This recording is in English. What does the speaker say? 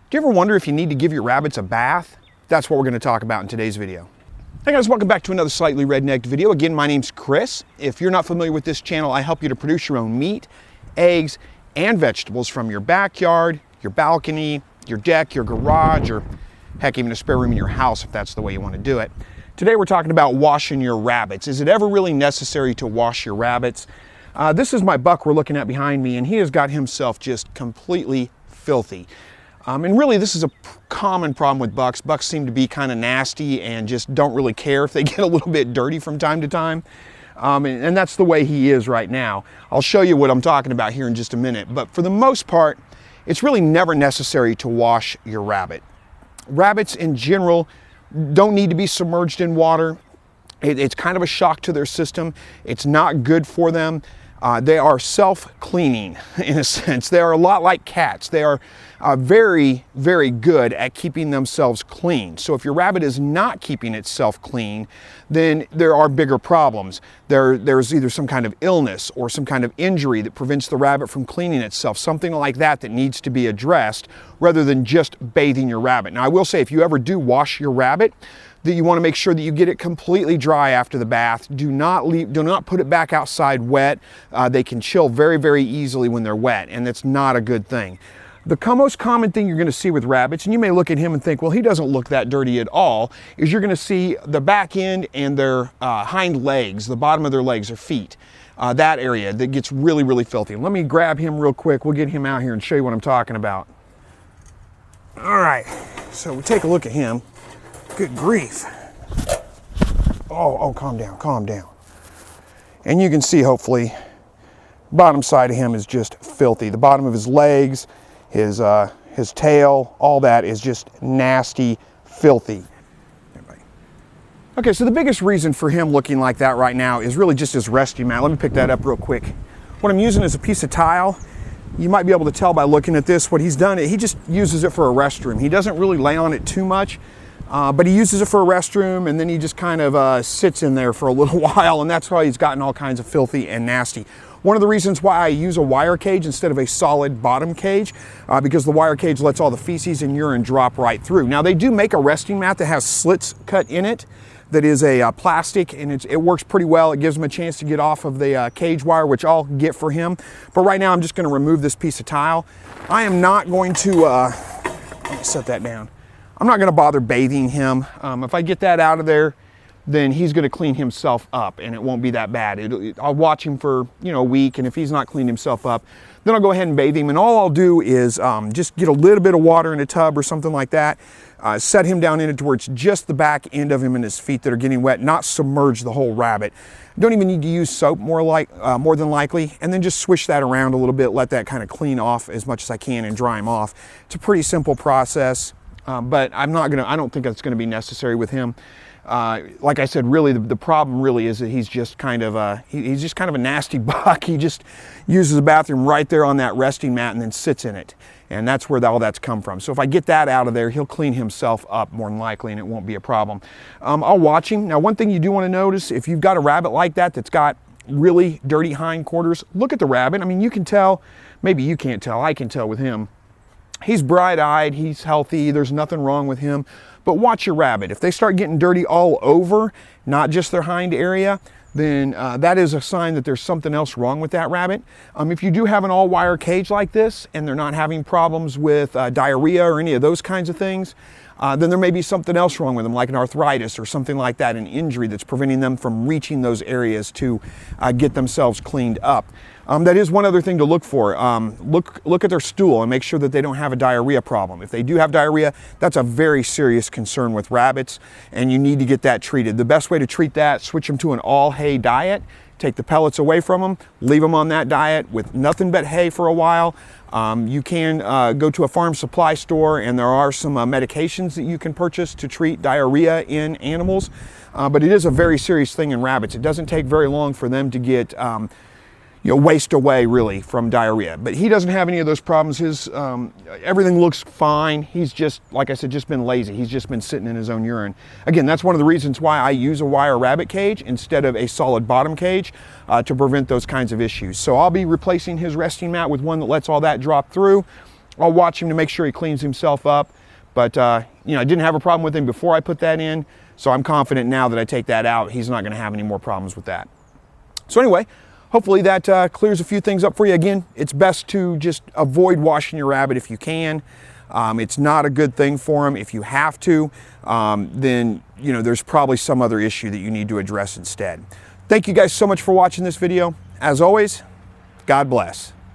Do you ever wonder if you need to give your rabbits a bath? That's what we're going to talk about in today's video. Hey guys, welcome back to another Slightly Rednecked video. Again, my name's Chris. If you're not familiar with this channel, I help you to produce your own meat, eggs, and vegetables from your backyard, your balcony, your deck, your garage, or heck, even a spare room in your house if that's the way you want to do it. Today we're talking about washing your rabbits. Is it ever really necessary to wash your rabbits? This is my buck we're looking at behind me, and he has got himself just completely filthy. And really, this is a common problem with bucks. Bucks seem to be kind of nasty and just don't really care if they get a little bit dirty from time to time. And that's the way he is right now. I'll show you what I'm talking about here in just a minute. But for the most part, it's really never necessary to wash your rabbit. Rabbits in general don't need to be submerged in water. It's kind of a shock to their system. It's not good for them. They are self-cleaning in a sense. They are a lot like cats. They are very, very good at keeping themselves clean. So if your rabbit is not keeping itself clean, then there are bigger problems. There's either some kind of illness or some kind of injury that prevents the rabbit from cleaning itself, something like that that needs to be addressed rather than just bathing your rabbit. Now I will say, if you ever do wash your rabbit, that you want to make sure that you get it completely dry after the bath. Do not put it back outside wet. They can chill very, very easily when they're wet, and that's not a good thing. The most common thing you're going to see with rabbits, and you may look at him and think, well, he doesn't look that dirty at all, is you're going to see the back end and their hind legs, the bottom of their legs or feet. That area that gets really, really filthy. Let me grab him real quick. We'll get him out here and show you what I'm talking about. All right, so we take a look at him. Good grief. Oh, calm down, calm down. And you can see, hopefully, bottom side of him is just filthy. The bottom of his legs, his tail, all that is just nasty, filthy. Okay, so the biggest reason for him looking like that right now is really just his resting mat. Let me pick that up real quick. What I'm using is a piece of tile. You might be able to tell by looking at this. What he's done, he just uses it for a restroom. He doesn't really lay on it too much. But he uses it for a restroom, and then he just kind of sits in there for a little while, and that's why he's gotten all kinds of filthy and nasty. One of the reasons why I use a wire cage instead of a solid bottom cage, because the wire cage lets all the feces and urine drop right through. Now they do make a resting mat that has slits cut in it that is a plastic, and it works pretty well. It gives him a chance to get off of the cage wire, which I'll get for him. But right now I'm just going to remove this piece of tile. I am not going to, let me set that down. I'm not going to bother bathing him. If I get that out of there, then he's going to clean himself up, and it won't be that bad. I'll watch him for a week, and if he's not cleaned himself up, then I'll go ahead and bathe him. And all I'll do is just get a little bit of water in a tub or something like that, set him down in it to where it's just the back end of him and his feet that are getting wet, not submerge the whole rabbit. Don't even need to use soap more than likely, and then just swish that around a little bit, let that kind of clean off as much as I can and dry him off. It's a pretty simple process. But I don't think that's going to be necessary with him. Like I said, really the problem really is that he's just kind of a nasty buck. He just uses the bathroom right there on that resting mat and then sits in it. And that's where all that's come from. So if I get that out of there, he'll clean himself up more than likely, and it won't be a problem. I'll watch him. Now, one thing you do want to notice, if you've got a rabbit like that that's got really dirty hindquarters, look at the rabbit. I mean, you can tell, maybe you can't tell, I can tell with him. He's bright-eyed, he's healthy, there's nothing wrong with him. But watch your rabbit. If they start getting dirty all over, not just their hind area, then that is a sign that there's something else wrong with that rabbit. If you do have an all-wire cage like this, and they're not having problems with diarrhea or any of those kinds of things, then there may be something else wrong with them, like an arthritis or something like that, an injury that's preventing them from reaching those areas to get themselves cleaned up. That is one other thing to look for. Look at their stool and make sure that they don't have a diarrhea problem. If they do have diarrhea, that's a very serious concern with rabbits, and you need to get that treated. The best way to treat that, switch them to an all hay diet, take the pellets away from them, leave them on that diet with nothing but hay for a while. You can go to a farm supply store, and there are some medications that you can purchase to treat diarrhea in animals, but it is a very serious thing in rabbits. It doesn't take very long for them to get waste away really from diarrhea. But he doesn't have any of those problems. His everything looks fine. He's just, like I said, just been lazy. He's just been sitting in his own urine. Again, that's one of the reasons why I use a wire rabbit cage instead of a solid bottom cage to prevent those kinds of issues. So I'll be replacing his resting mat with one that lets all that drop through. I'll watch him to make sure he cleans himself up. But, you know, I didn't have a problem with him before I put that in, so I'm confident now that I take that out, he's not going to have any more problems with that. So anyway, hopefully that clears a few things up for you. Again, it's best to just avoid washing your rabbit if you can. It's not a good thing for him. If you have to, then, you know, there's probably some other issue that you need to address instead. Thank you guys so much for watching this video. As always, God bless.